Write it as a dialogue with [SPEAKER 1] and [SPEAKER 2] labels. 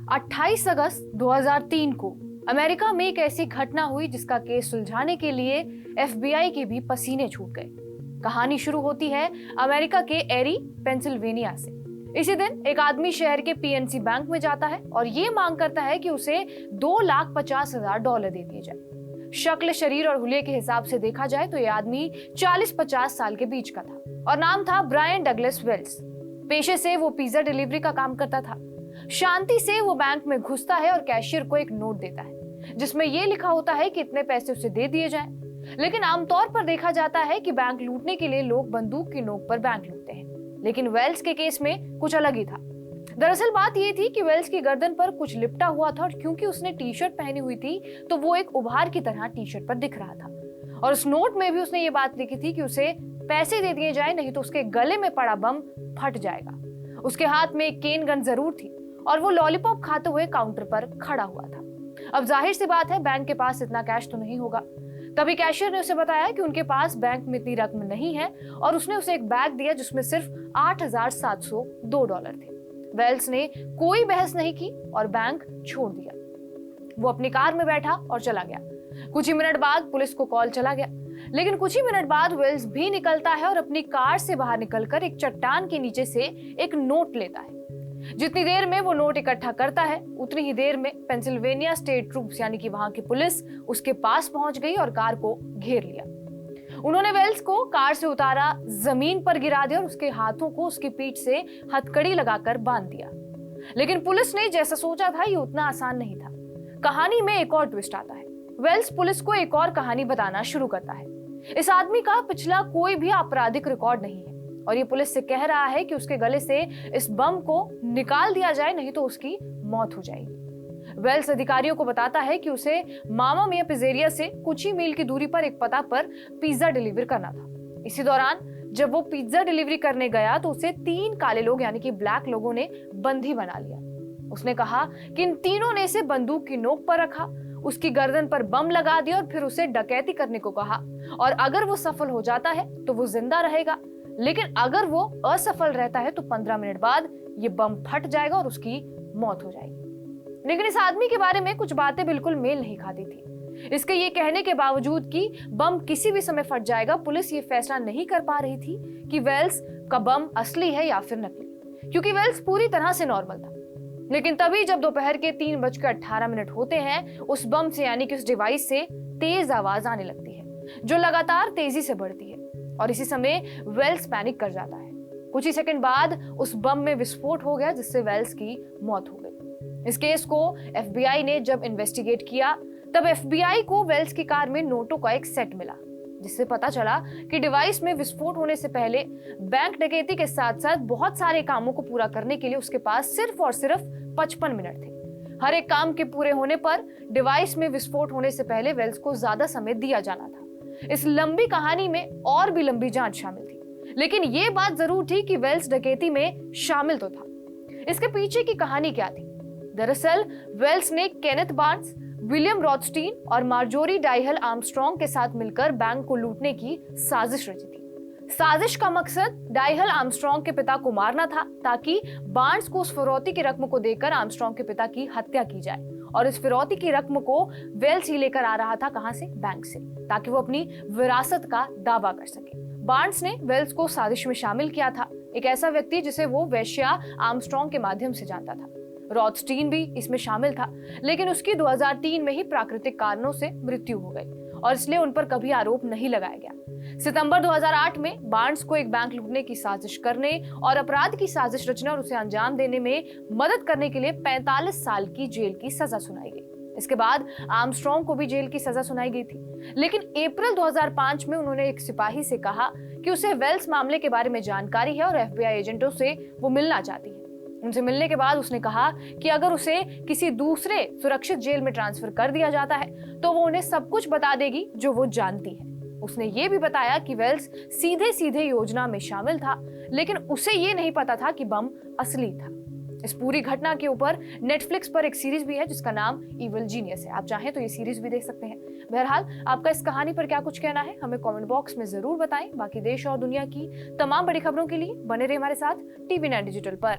[SPEAKER 1] 28 अगस्त 2003 को अमेरिका में एक ऐसी घटना हुई जिसका केस सुलझाने के लिए एफबीआई के भी पसीने छूट गए। कहानी शुरू होती है अमेरिका के एरी, पेंसिल्वेनिया से। इसी दिन एक आदमी शहर के पीएनसी बैंक में जाता है और ये मांग करता है कि उसे $2,50,000 दे दिए जाए। शक्ल, शरीर और हुलिये के हिसाब से देखा जाए तो यह आदमी 40-50 साल के बीच का था और नाम था ब्रायन डगलस वेल्स। पेशे से वो पिज्जा डिलीवरी का काम करता था। शांति से वो बैंक में घुसता है और कैशियर को एक नोट देता है जिसमें ये लिखा होता है कि इतने पैसे उसे दे दिए जाएं। लेकिन आमतौर पर देखा जाता है कि बैंक लूटने के लिए लोग बंदूक की नोक पर बैंक लूटते हैं, लेकिन वेल्स के केस में कुछ अलग ही था। दरअसल बात ये थी कि वेल्स की गर्दन पर कुछ लिपटा हुआ था और क्योंकि उसने टी शर्ट पहनी हुई थी तो वो एक उभार की तरह टी शर्ट पर दिख रहा था। और उस नोट में भी उसने ये बात लिखी थी कि उसे पैसे दे दिए जाए, नहीं तो उसके गले में पड़ा बम फट जाएगा। उसके हाथ में एक केन गन जरूर थी और वो लॉलीपॉप खाते हुए काउंटर पर खड़ा हुआ था। अब जाहिर सी बात है, बैंक के पास इतना कैश तो नहीं होगा। तभी कैशियर ने उसे बताया कि उनके पास बैंक में इतनी रकम नहीं है और उसने उसे एक बैग दिया जिसमें सिर्फ $8,702 थे। वेल्स ने कोई बहस नहीं की और बैंक छोड़ दिया। वो अपनी कार में बैठा और चला गया। कुछ ही मिनट बाद पुलिस को कॉल चला गया, लेकिन कुछ ही मिनट बाद वेल्स भी निकलता है और अपनी कार से बाहर निकलकर एक चट्टान के नीचे से एक नोट लेता है। जितनी देर में वो नोट इकट्ठा करता है उतनी ही देर में पेंसिल्वेनिया स्टेट ट्रूप्स यानी कि वहां की पुलिस उसके पास पहुंच गई और कार को घेर लिया। उन्होंने वेल्स को कार से उतारा, जमीन पर गिरा दिया और उसके हाथों को उसकी पीठ से हथकड़ी लगाकर बांध दिया। लेकिन पुलिस ने जैसा सोचा था ये उतना आसान नहीं था। कहानी में एक और ट्विस्ट आता है। वेल्स पुलिस को एक और कहानी बताना शुरू करता है। इस आदमी का पिछला कोई भी आपराधिक रिकॉर्ड नहीं है और ये पुलिस से कह रहा है कि उसके गले से इस बम को निकाल दिया जाए, नहीं तो उसकी मौत हो जाएगी। वेल्स अधिकारियों को बताता है कि उसे मामा मिया पिज़्ज़ेरिया से कुछ ही मील की दूरी पर एक पता पर पिज्जा डिलीवर करना था। इसी दौरान जब वो पिज्जा डिलीवरी करने गया तो उसे 3 काले लोग यानी कि ब्लैक लोगों ने बंदी बना लिया। उसने कहा कि इन तीनों ने इसे बंदूक की नोक पर रखा, उसकी गर्दन पर बम लगा दिया और फिर उसे डकैती करने को कहा और अगर वो सफल हो जाता है तो वो जिंदा रहेगा, लेकिन अगर वो असफल रहता है तो 15 मिनट बाद ये बम फट जाएगा और उसकी मौत हो जाएगी। लेकिन इस आदमी के बारे में कुछ बातें बिल्कुल मेल नहीं खाती थी। इसके ये कहने के बावजूद कि बम किसी भी समय फट जाएगा, पुलिस ये फैसला नहीं कर पा रही थी कि वेल्स का बम असली है या फिर नकली, क्योंकि वेल्स पूरी तरह से नॉर्मल था। लेकिन तभी जब दोपहर के 3:18 होते हैं, उस बम से यानी कि उस डिवाइस से तेज आवाज आने लगती है जो लगातार तेजी से बढ़ती है और इसी समय वेल्स पैनिक कर जाता है। कुछ ही सेकंड बाद उस बम में विस्फोट हो गया जिससे वेल्स की मौत हो गई। इस केस को एफबीआई ने जब इन्वेस्टिगेट किया तब एफबीआई को वेल्स की कार में नोटों का एक सेट मिला, जिससे पता चला कि डिवाइस में विस्फोट होने से पहले बैंक डकैती के साथ साथ बहुत सारे कामों को पूरा करने के लिए उसके पास सिर्फ और सिर्फ 55 मिनट थे। हर एक काम के पूरे होने पर डिवाइस में विस्फोट होने से पहले वेल्स को ज्यादा समय दिया जाना था। इस लंबी कहानी में और भी लंबी जांच शामिल थी, लेकिन ये बात जरूर थी कि वेल्स डकैती में शामिल तो था। इसके पीछे की कहानी क्या थी? दरअसल वेल्स ने केनेथ बार्न्स, विलियम रॉथस्टीन और मार्जोरी डाइहल आर्मस्ट्रॉन्ग के साथ मिलकर बैंक को लूटने की साजिश रची थी। साजिश का मकसद डाइहल आर्मस्ट्रॉन्ग के पिता को मारना था ताकि बार्न्स को उस फिरौती की रकम को देकर आर्मस्ट्रॉन्ग के पिता की हत्या की जाए और इस फिरौती की रकम को वेल्स ही लेकर आ रहा था, कहां से? बैंक से, ताकि वो अपनी विरासत का दावा कर सके। बार्न्स ने वेल्स को साजिश में शामिल किया था, एक ऐसा व्यक्ति जिसे वो वेश्या आर्मस्ट्रॉन्ग के माध्यम से जानता था। रॉथस्टीन भी इसमें शामिल था, लेकिन उसकी 2003 में ही प्राकृतिक कारणों से मृत्यु हो गई और इसलिए उन पर कभी आरोप नहीं लगाया गया। सितंबर 2008 में बार्न्स को एक बैंक लूटने की साजिश करने और अपराध की साजिश रचने और उसे अंजाम देने में मदद करने के लिए 45 साल की जेल की सजा सुनाई गई। इसके बाद आर्मस्ट्रॉन्ग को भी जेल की सजा सुनाई गई थी, लेकिन अप्रैल 2005 में उन्होंने एक सिपाही से कहा कि उसे वेल्स मामले के बारे में जानकारी है और एफबीआई एजेंटों से वो मिलना चाहती है। उनसे मिलने के बाद उसने कहा कि अगर उसे किसी दूसरे सुरक्षित जेल में ट्रांसफर कर दिया जाता है तो वो उन्हें सब कुछ बता देगी जो वो जानती है। उसने ये भी बताया कि वेल्स सीधे सीधे योजना में शामिल था, लेकिन उसे ये नहीं पता था कि बम असली था। इस पूरी घटना के ऊपर नेटफ्लिक्स पर एक सीरीज भी है जिसका नाम इविल जीनियस है। आप चाहें तो ये सीरीज भी देख सकते हैं। बहरहाल, आपका इस कहानी पर क्या कुछ कहना है हमें कमेंट बॉक्स में जरूर बताएं। बाकी देश और दुनिया की तमाम बड़ी खबरों के लिए बने रहे हमारे साथ TV9 डिजिटल पर।